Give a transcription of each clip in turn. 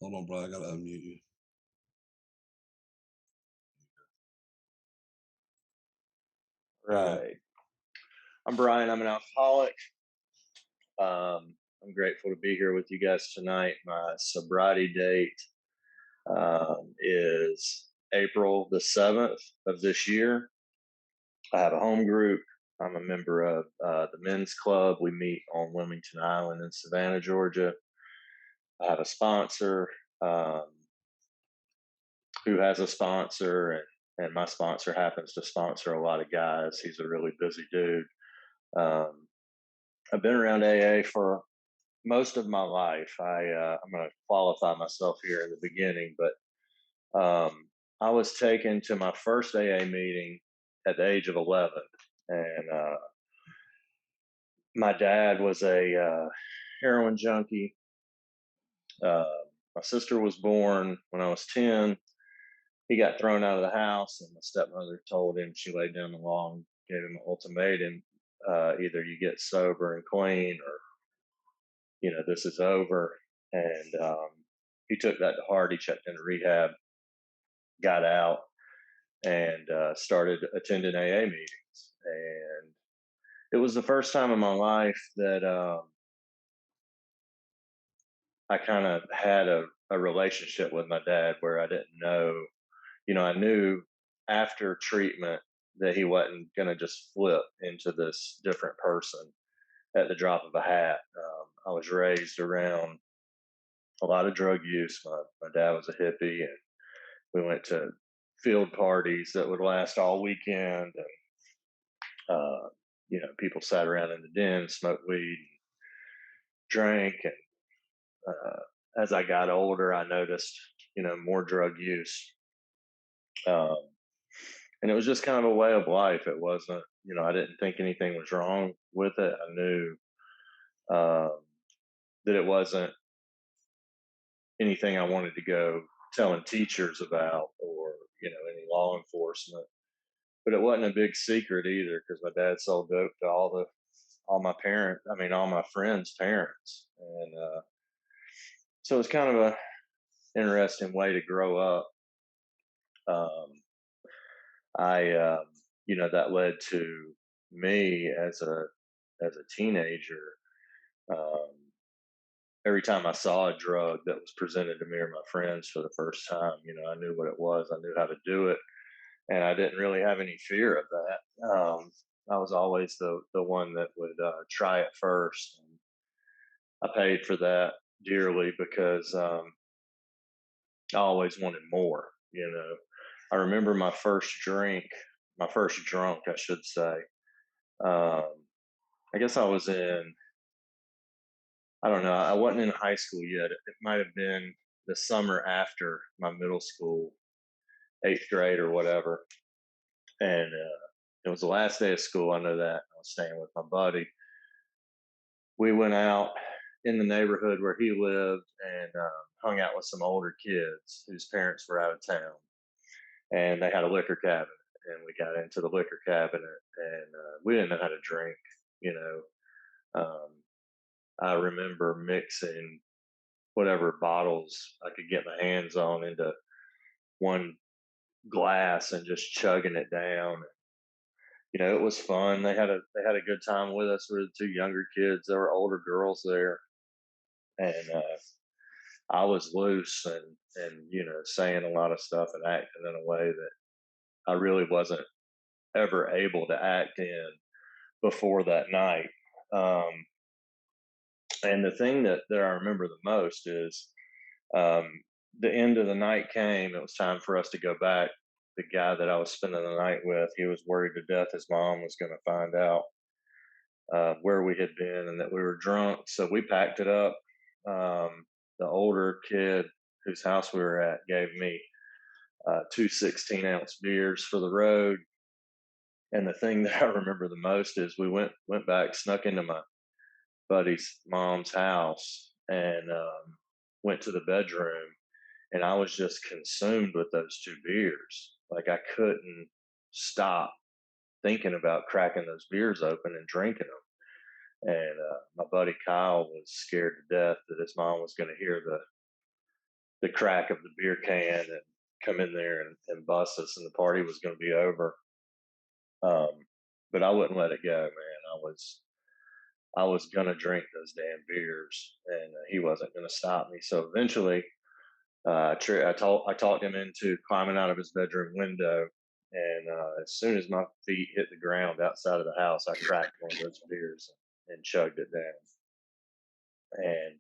Hold on, bro. I gotta unmute you. There you go. Right. I'm Brian. I'm an alcoholic. I'm grateful to be here with you guys tonight. My sobriety date is April the 7th of this year. I have a home group. I'm a member of the men's club. We meet on Wilmington Island in Savannah, Georgia. I have a sponsor um, who has a sponsor, and my sponsor happens to sponsor a lot of guys. He's a really busy dude. Um, I've been around AA for most of my life. I'm going to qualify myself here in the beginning, but I was taken to my first AA meeting at the age of 11, and my dad was a heroin junkie. Uh, my sister was born when I was 10. He got thrown out of the house, and my stepmother told him, she laid down the law and gave him an ultimatum: either you get sober and clean, or this is over. And he took that to heart. He checked into rehab, got out, and started attending AA meetings. And it was the first time in my life that I kind of had a relationship with my dad where I didn't know, I knew after treatment that he wasn't going to just flip into this different person at the drop of a hat. I was raised around a lot of drug use. My dad was a hippie, and we went to field parties that would last all weekend. And, people sat around in the den, smoked weed, drank. And as I got older, I noticed, more drug use. Um, and it was just kind of a way of life. It wasn't, I didn't think anything was wrong with it. I knew um, that it wasn't anything I wanted to go telling teachers about, or, any law enforcement. But it wasn't a big secret either, because my dad sold dope to all my friends' parents. And so it's kind of a interesting way to grow up. Um, that led to me as a teenager. Um, every time I saw a drug that was presented to me or my friends for the first time, I knew what it was. I knew how to do it, and I didn't really have any fear of that. I was always the one that would try it first. And I paid for that dearly, because I always wanted more. I remember my first drunk, I should say. Um, I guess I was I don't know, I wasn't in high school yet. It might have been the summer after my middle school, eighth grade or whatever. And it was the last day of school. I know that. I was staying with my buddy. We went out in the neighborhood where he lived, and hung out with some older kids whose parents were out of town, and they had a liquor cabinet, and we got into the liquor cabinet, and we didn't know how to drink. You um, I remember mixing whatever bottles I could get my hands on into one glass and just chugging it down. It was fun. They had a good time with us. We were the two younger kids. There were older girls there, and I was loose, and saying a lot of stuff and acting in a way that I really wasn't ever able to act in before that night. Um, and the thing that I remember the most is, um, the end of the night came. It was time for us to go back. The guy that I was spending the night with, he was worried to death his mom was going to find out where we had been and that we were drunk. So we packed it up. The older kid whose house we were at gave me two 16-ounce beers for the road. And the thing that I remember the most is we went back, snuck into my buddy's mom's house, and went to the bedroom, and I was just consumed with those two beers. Like, I couldn't stop thinking about cracking those beers open and drinking them. And my buddy Kyle was scared to death that his mom was going to hear the crack of the beer can and come in there and bust us, and the party was going to be over. Um, but I wouldn't let it go, man. I was gonna drink those damn beers, and he wasn't gonna stop me. So eventually, I talked him into climbing out of his bedroom window, and as soon as my feet hit the ground outside of the house, I cracked one of those beers and chugged it down. And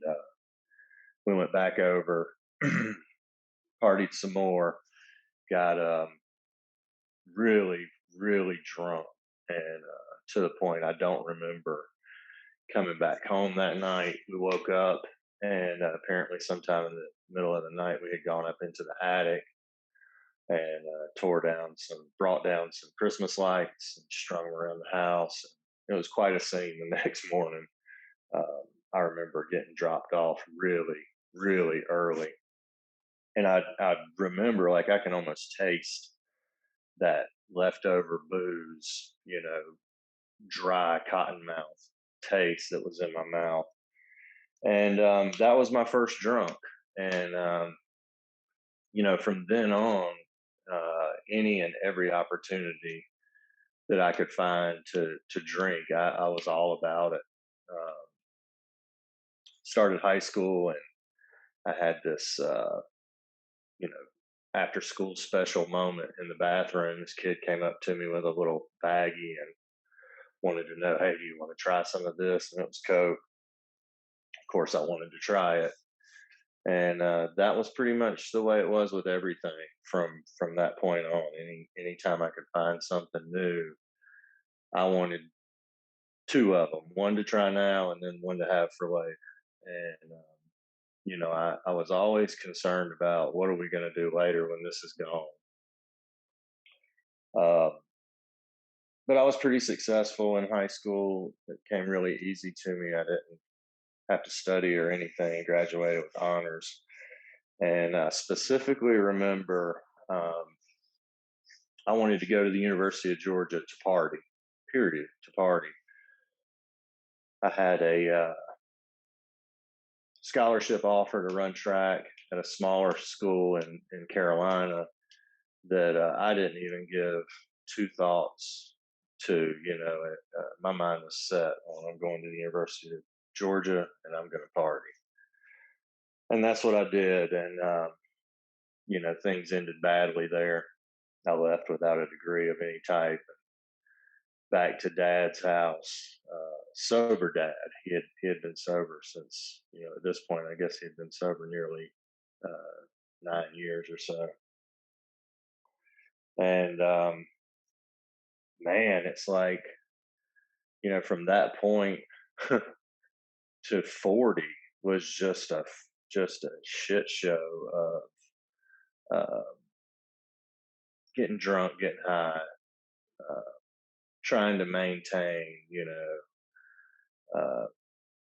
we went back over, partied some more, got really, really drunk, and to the point I don't remember coming back home that night. We woke up, and apparently, sometime in the middle of the night, we had gone up into the attic and brought down some Christmas lights and strung them around the house. It was quite a scene the next morning. Um, I remember getting dropped off really, really early, and I remember, like, I can almost taste that leftover booze, dry cotton mouth taste that was in my mouth. And that was my first drunk. And from then on, any and every opportunity that I could find to drink, I was all about it. Um, Started high school, and I had this, you know, after school special moment in the bathroom. This kid came up to me with a little baggie and wanted to know, "Hey, do you want to try some of this?" And it was Coke. Of course, I wanted to try it, and that was pretty much the way it was with everything from that point on. Anytime I could find something new, I wanted two of them, one to try now and then one to have for later. And I was always concerned about, what are we going to do later when this is gone. uh, but I was pretty successful in high school. It came really easy to me. I didn't have to study or anything. Graduated with honors. And I specifically remember, I wanted to go to the University of Georgia to party, period, to party. I had a scholarship offer to run track at a smaller school in Carolina that I didn't even give two thoughts to. My mind was set on, I'm going to the University of Georgia and I'm going to party. And that's what I did. And, things ended badly there. I left without a degree of any type, back to dad's house, sober dad. He had been sober since, at this point, I guess he had been sober nearly 9 years or so. And man, it's like, from that point to 40 was just a shit show of getting drunk, getting high, uh, trying to maintain, uh,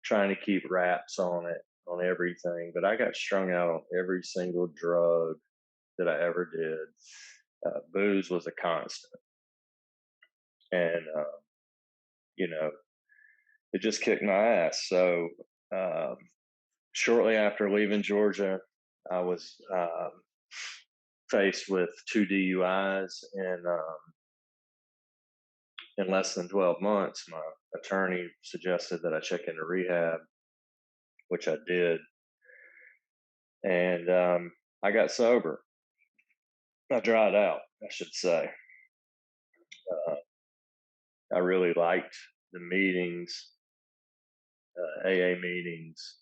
trying to keep wraps on it, on everything. But I got strung out on every single drug that I ever did. Booze was a constant, and you know, it just kicked my ass. So um, shortly after leaving Georgia, I was faced with two DUIs, and in less than 12 months, my attorney suggested that I check into rehab, which I did, and I got sober. I dried out, I should say. Uh, I really liked the meetings, AA meetings.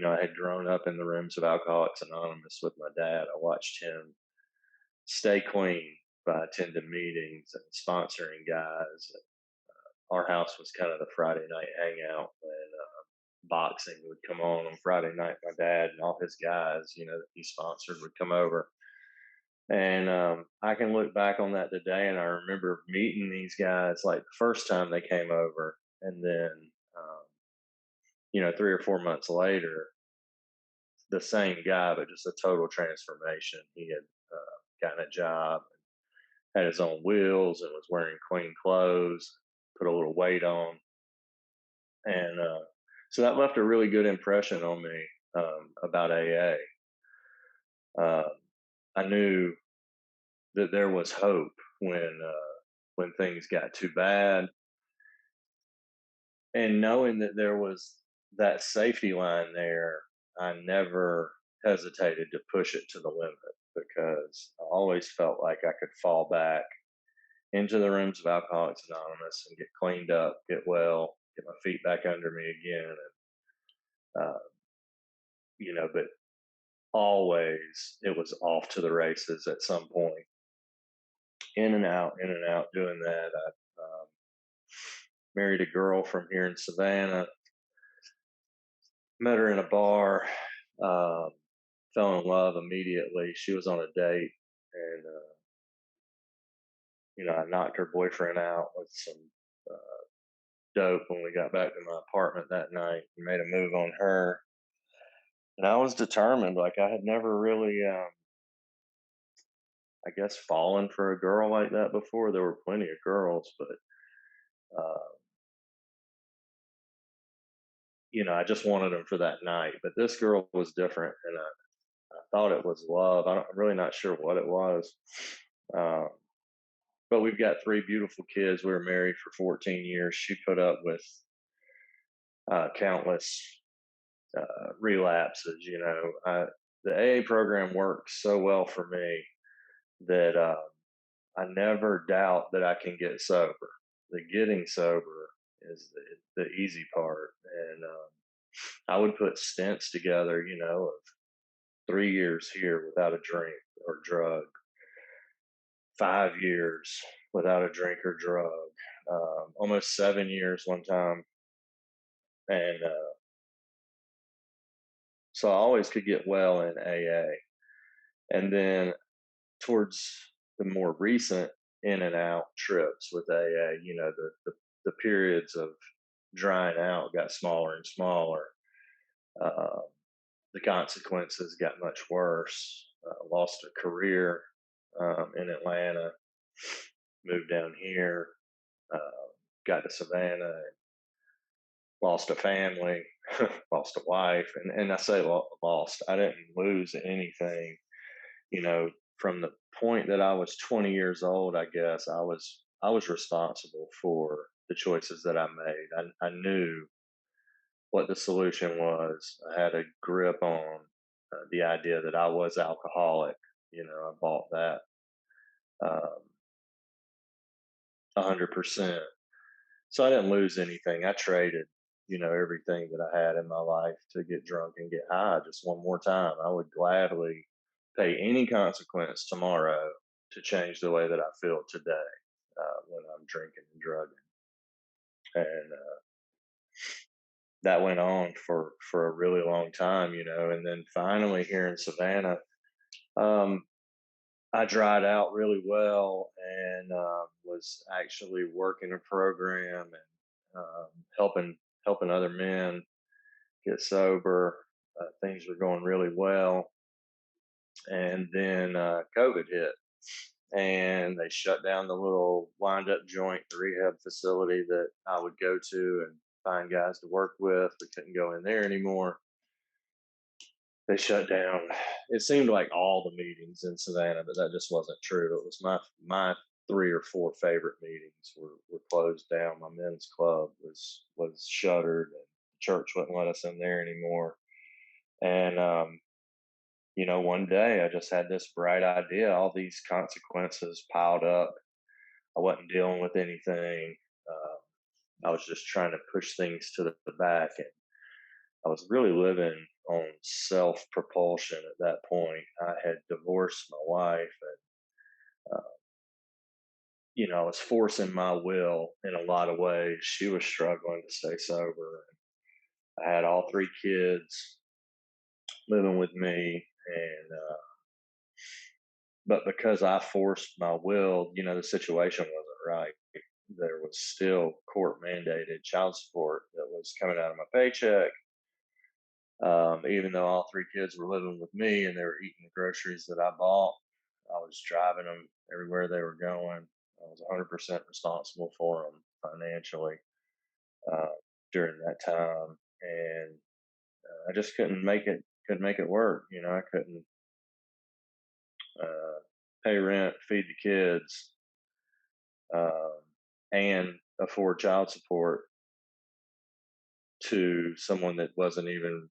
I had grown up in the rooms of Alcoholics Anonymous with my dad. I watched him stay clean by attending meetings and sponsoring guys. Our house was kind of the Friday night hangout when boxing would come on Friday night. My dad and all his guys, that he sponsored, would come over. And I can look back on that today, and I remember meeting these guys like the first time they came over, and then 3 or 4 months later, the same guy, but just a total transformation. He had gotten a job, had his own wheels, and was wearing clean clothes, put a little weight on, and so that left a really good impression on me about AA. uh, I knew that there was hope when things got too bad, and knowing that there was that safety line there, I never hesitated to push it to the limit because I always felt like I could fall back into the rooms of Alcoholics Anonymous and get cleaned up, get well, get my feet back under me again, and but always it was off to the races at some point. In and out, doing that. I married a girl from here in Savannah. Met her in a bar. Um, Fell in love immediately. She was on a date, and I knocked her boyfriend out with some uh, dope when we got back to my apartment that night, and made a move on her. And I was determined. Like I had never really, I guess, fallen for a girl like that before. There were plenty of girls, but uh, I just wanted them for that night. But this girl was different, and I thought it was love. I'm really not sure what it was. Um, but we've got three beautiful kids. We were married for 14 years. She put up with countless relapses. The AA program worked so well for me that I never doubt that I can get sober. The getting sober is the easy part, and I would put stints together, of 3 years here without a drink or drug, 5 years without a drink or drug, almost 7 years one time, and so I always could get well in AA. And then towards the more recent in and out trips with AA, the periods of drying out got smaller and smaller. Uh, the consequences got much worse. Lost a career in Atlanta, moved down here, uh, got to Savannah, lost a family, lost a wife, and I say lost. I didn't lose anything. From the point that I was 20 years old, I guess I was responsible for the choices that I made. I knew what the solution was. I had a grip on the idea that I was alcoholic. I bought that um, 100%. So I didn't lose anything. I traded, everything that I had in my life to get drunk and get high just one more time. I would gladly pay any consequence tomorrow to change the way that I feel today when I'm drinking and drugging. And that went on for a really long time, And then finally here in Savannah, um, I dried out really well and was actually working a program and helping other men get sober. Things were going really well, and then COVID hit, and they shut down the little wind up joint rehab facility that I would go to and find guys to work with. We couldn't go in there anymore. They shut down. It seemed like all the meetings in Savannah, but that just wasn't true. It was my three or four favorite meetings were closed down. My men's club was shuttered, and the church wouldn't let us in there anymore. And one day I just had this bright idea. All these consequences piled up. I wasn't dealing with anything. I was just trying to push things to the back, and I was really living on self propulsion at that point. I had divorced my wife, and I was forcing my will in a lot of ways. She was struggling to stay sober. I had all three kids living with me, and but because I forced my will, the situation wasn't right. There was still court mandated child support that was coming out of my paycheck. Even though all three kids were living with me and they were eating the groceries that I bought, I was driving them everywhere they were going. I was 100% responsible for them financially uh, during that time, and I just couldn't make it. Couldn't make it work. I couldn't. pay rent, feed the kids, um, and afford child support to someone that wasn't even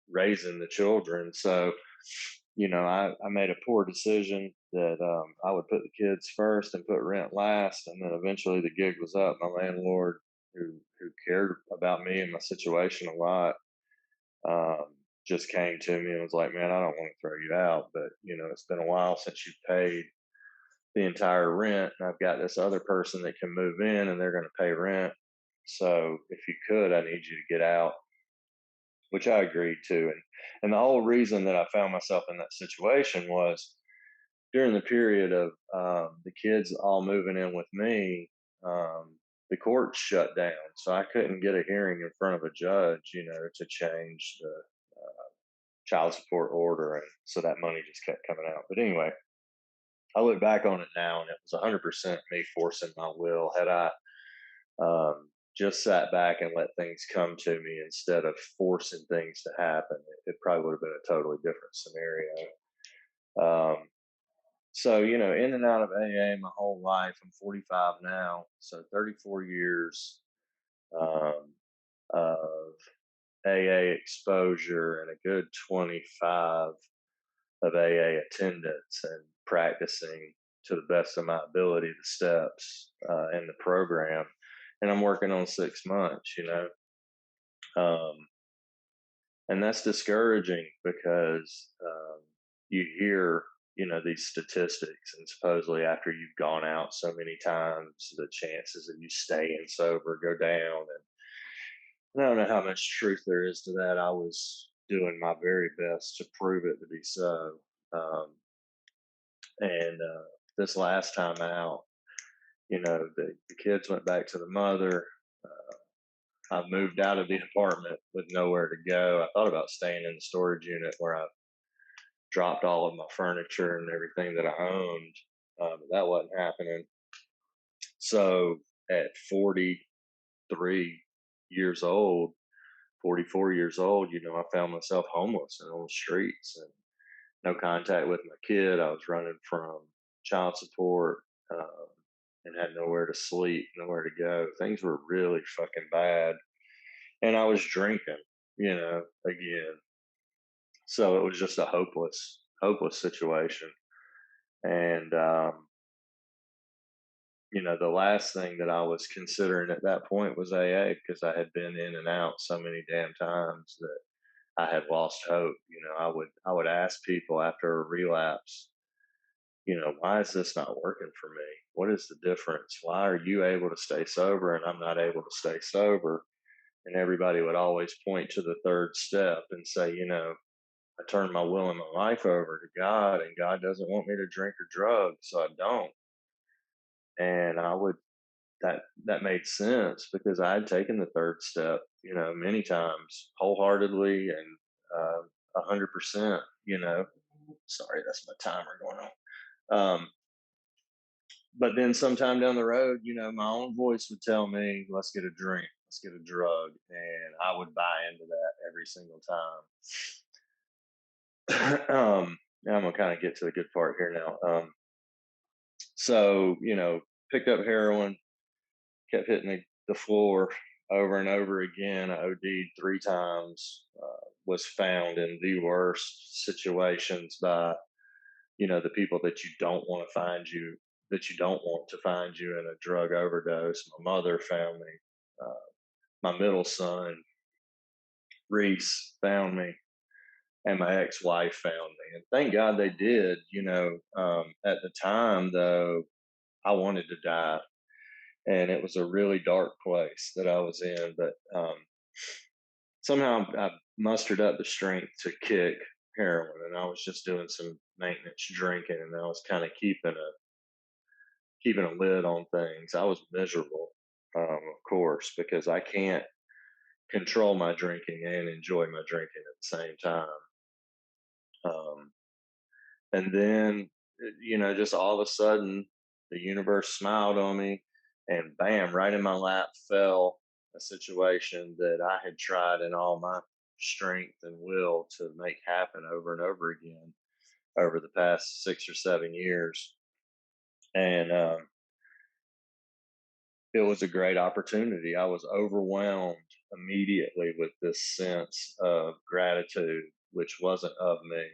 raising the children. So, I made a poor decision that I would put the kids first and put rent last. And then eventually the gig was up. My landlord, who cared about me and my situation a lot, um, just came to me and was like, "Man, I don't want to throw you out, but it's been a while since you paid the entire rent, and I've got this other person that can move in, and they're going to pay rent. So if you could, I need you to get out," which I agreed to. And the whole reason that I found myself in that situation was during the period of the kids all moving in with me. The court shut down, so I couldn't get a hearing in front of a judge, to change the child support order, and so that money just kept coming out. But anyway, I look back on it now, and it was 100% me forcing my will. Had I just sat back and let things come to me instead of forcing things to happen, it probably would have been a totally different scenario. Um, so, in and out of AA my whole life. I'm 45 now, so 34 years um, of AA exposure and a good 25 of AA attendance and practicing to the best of my ability the steps in the program. And I'm working on 6 months, um, and that's discouraging because you hear, these statistics, and supposedly after you've gone out so many times, the chances of you staying sober go down. And I don't know how much truth there is to that. I was doing my very best to prove it to be so. Um, and this last time out, the kids went back to the mother. I moved out of the apartment with nowhere to go. I thought about staying in the storage unit where I dropped all of my furniture and everything that I owned, but that wasn't happening. So at 43 years old, 44 years old, I found myself homeless and on the streets and no contact with my kid. I was running from child support, um, and had nowhere to sleep, nowhere to go. Things were really fucking bad. And I was drinking, again. So it was just a hopeless situation. And, the last thing that I was considering at that point was AA because I had been in and out so many damn times that I had lost hope. I would ask people after a relapse, why is this not working for me? What is the difference? Why are you able to stay sober and I'm not able to stay sober? And everybody would always point to the third step and say, I turned my will and my life over to God, and God doesn't want me to drink or drug, so I don't. And that made sense because I had taken the third step, many times wholeheartedly and 100%. Sorry, that's my timer going on. But then sometime down the road, my own voice would tell me, "Let's get a drink, let's get a drug," and I would buy into that every single time. Now I'm gonna kind of get to the good part here now. So picked up heroin, kept hitting the floor over and over again. I OD'd 3 times. Was found in the worst situations by the people that you don't want to find you, that you don't want to find you in a drug overdose. My mother found me. Uh, my middle son Reese found me, and my ex-wife found me. And thank God they did. At the time though, I wanted to die, and it was a really dark place that I was in. But somehow I mustered up the strength to kick heroin, and I was just doing some maintenance drinking, and I was kind of keeping a lid on things. I was miserable, of course, because I can't control my drinking and enjoy my drinking at the same time. Um, and then, just all of a sudden, the universe smiled on me, and bam, right in my lap fell a situation that I had tried in all my strength and will to make happen over and over again. over the past 6 or 7 years. And it was a great opportunity. I was overwhelmed immediately with this sense of gratitude, which wasn't of me.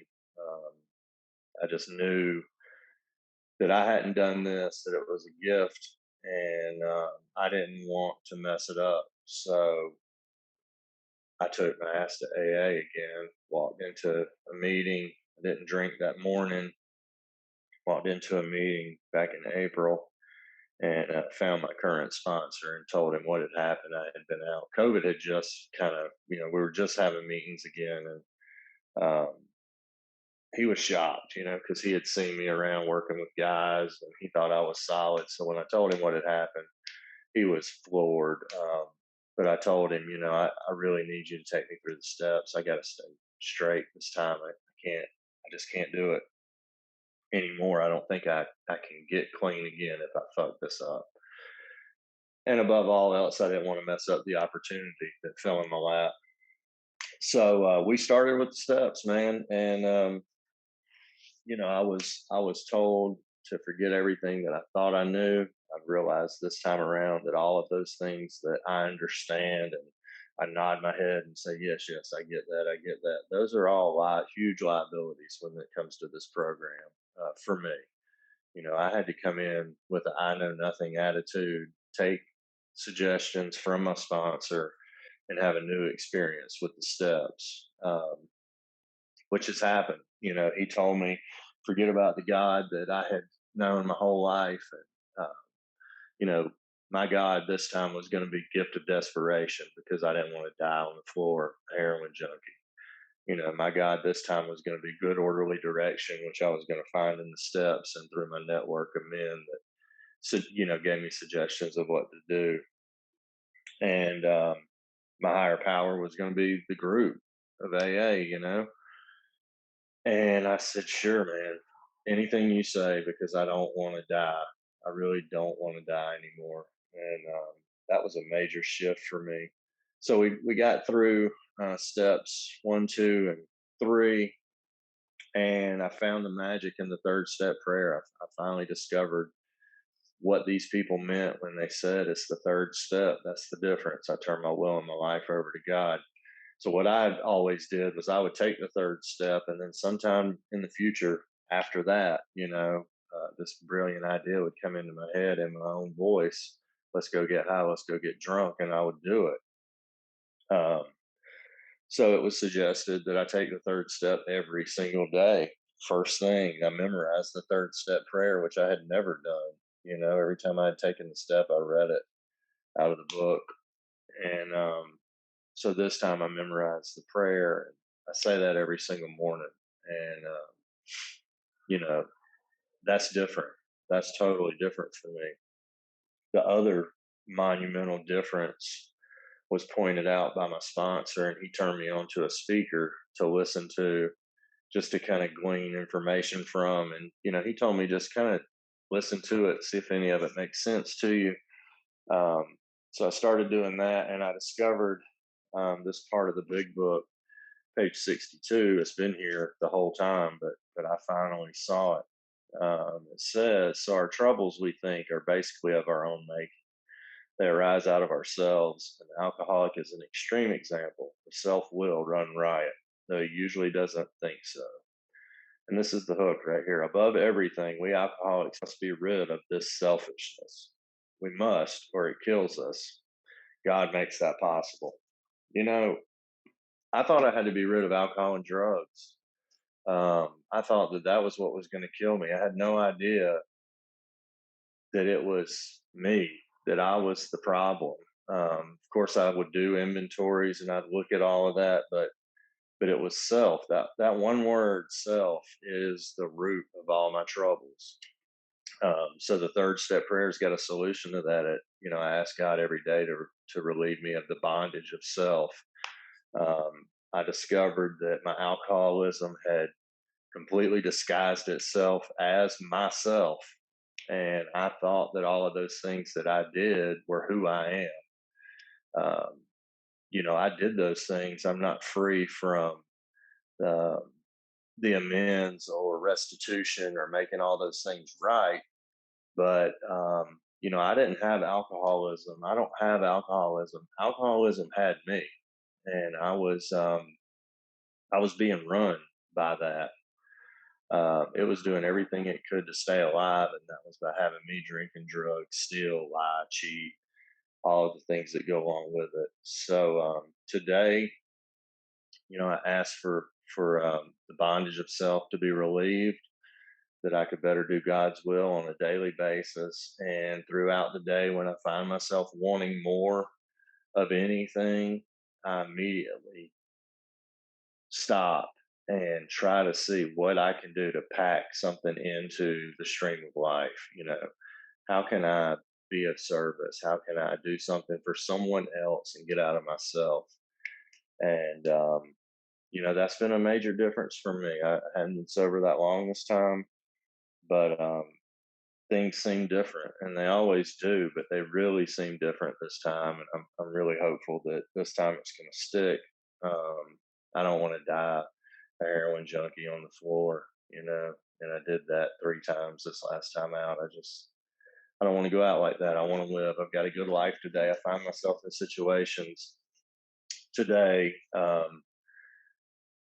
Um, I just knew that I hadn't done this, that it was a gift, and I didn't want to mess it up. So I took my ass to AA again, walked into a meeting. I didn't drink that morning, walked into a meeting back in April, and found my current sponsor and told him what had happened. I had been out. COVID had just kind of, we were just having meetings again. And he was shocked, because he had seen me around working with guys and he thought I was solid. So when I told him what had happened, he was floored. But I told him, I really need you to take me through the steps. I got to stay straight this time. I can't, I just can't do it anymore. I don't think I can get clean again if I fuck this up. And above all else, I didn't want to mess up the opportunity that fell in my lap. So we started with the steps, man. And I was told to forget everything that I thought I knew. I've realized this time around that all of those things that I understand, and I nod my head and say, yes, yes, I get that, I get that. Those are all huge liabilities when it comes to this program for me. I had to come in with an I know nothing attitude, take suggestions from my sponsor, and have a new experience with the steps, which has happened. He told me, forget about the God that I had known my whole life. And, you know, my God this time was going to be gift of desperation because I didn't want to die on the floor, a heroin junkie. My God this time was going to be good, orderly direction, which I was going to find in the steps and through my network of men that, gave me suggestions of what to do. And my higher power was going to be the group of AA. And I said, sure, man, anything you say, because I don't want to die. I really don't want to die anymore. And that was a major shift for me. So we got through steps 1, 2, and 3, and I found the magic in the third step prayer. I finally discovered what these people meant when they said it's the third step. That's the difference. I turned my will and my life over to God. So what I always did was I would take the third step, and then sometime in the future after that, this brilliant idea would come into my head in my own voice. Let's go get high. Let's go get drunk, and I would do it. So it was suggested that I take the third step every single day. First thing, I memorized the third step prayer, which I had never done. Every time I had taken the step, I read it out of the book. And so this time I memorized the prayer. I say that every single morning. And, you know, that's different. That's totally different for me. The other monumental difference was pointed out by my sponsor, and he turned me on to a speaker to listen to, just to kind of glean information from. And, he told me just kind of listen to it, see if any of it makes sense to you. Um, so I started doing that, and I discovered this part of the big book, page 62. It's been here the whole time, but I finally saw it. It says, "So our troubles, we think, are basically of our own making. They arise out of ourselves, and the alcoholic is an extreme example of self-will run riot, though he usually doesn't think so." And this is the hook right here. Above everything, we alcoholics must be rid of this selfishness. We must, or it kills us. God makes that possible. You know, I thought I had to be rid of alcohol and drugs. I thought that that was what was going to kill me. I had no idea that it was me, that I was the problem. Of course, I would do inventories and I'd look at all of that, but it was self. That one word, self, is the root of all my troubles. So the third step prayer's got a solution to that. I ask God every day to relieve me of the bondage of self. I discovered that my alcoholism had completely disguised itself as myself. And I thought that all of those things that I did were who I am. I did those things. I'm not free from uh, the amends or restitution or making all those things right. But you know, I didn't have alcoholism. I don't have alcoholism. Alcoholism had me, and I was being run by that. It was doing everything it could to stay alive, and that was by having me drinking drugs, steal, lie, cheat, all of the things that go along with it. So today, you know, I asked for the bondage of self to be relieved, that I could better do God's will on a daily basis, and throughout the day, when I find myself wanting more of anything, I immediately stop and try to see what I can do to pack something into the stream of life. You know, how can I be of service? How can I do something for someone else and get out of myself? And you know, that's been a major difference for me. I hadn't been sober that long this time, but things seem different, and they always do. But they really seem different this time, and I'm really hopeful that this time it's going to stick. I don't want to die a heroin junkie on the floor, you know. And I did that 3 times this last time out. I don't want to go out like that. I want to live. I've got a good life today. I find myself in situations today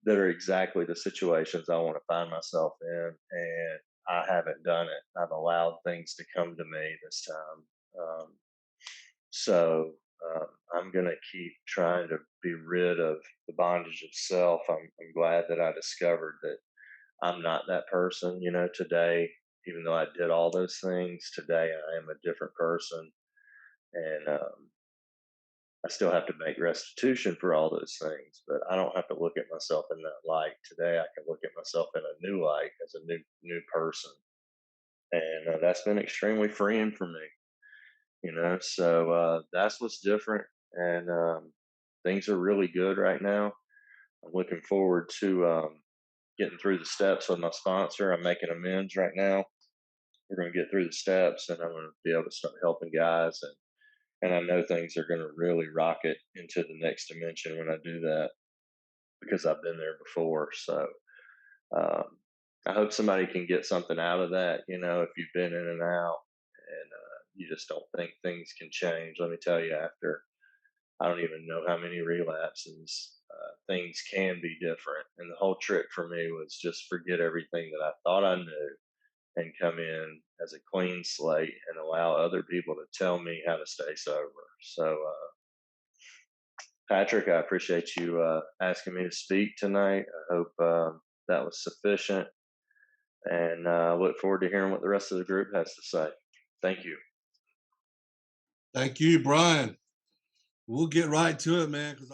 that are exactly the situations I want to find myself in, and I haven't done it. I've allowed things to come to me this time. So I'm going to keep trying to be rid of the bondage of self. I'm glad that I discovered that I'm not that person. You know, today, even though I did all those things, today I am a different person. And I still have to make restitution for all those things, but I don't have to look at myself in that light. Today, I can look at myself in a new light as a new person, and that's been extremely freeing for me. You know, so that's what's different, and things are really good right now. I'm looking forward to getting through the steps with my sponsor. I'm making amends right now. We're going to get through the steps, and I'm going to be able to start helping guys, and I know things are going to really rocket into the next dimension when I do that, because I've been there before. So um, I hope somebody can get something out of that. You know, if you've been in and out, and you just don't think things can change, let me tell you, after I don't even know how many relapses, things can be different. And the whole trick for me was just forget everything that I thought I knew and come in as a clean slate and allow other people to tell me how to stay sober. So, Patrick, I appreciate you asking me to speak tonight. I hope that was sufficient, and look forward to hearing what the rest of the group has to say. Thank you. Thank you, Brian. We'll get right to it, man, because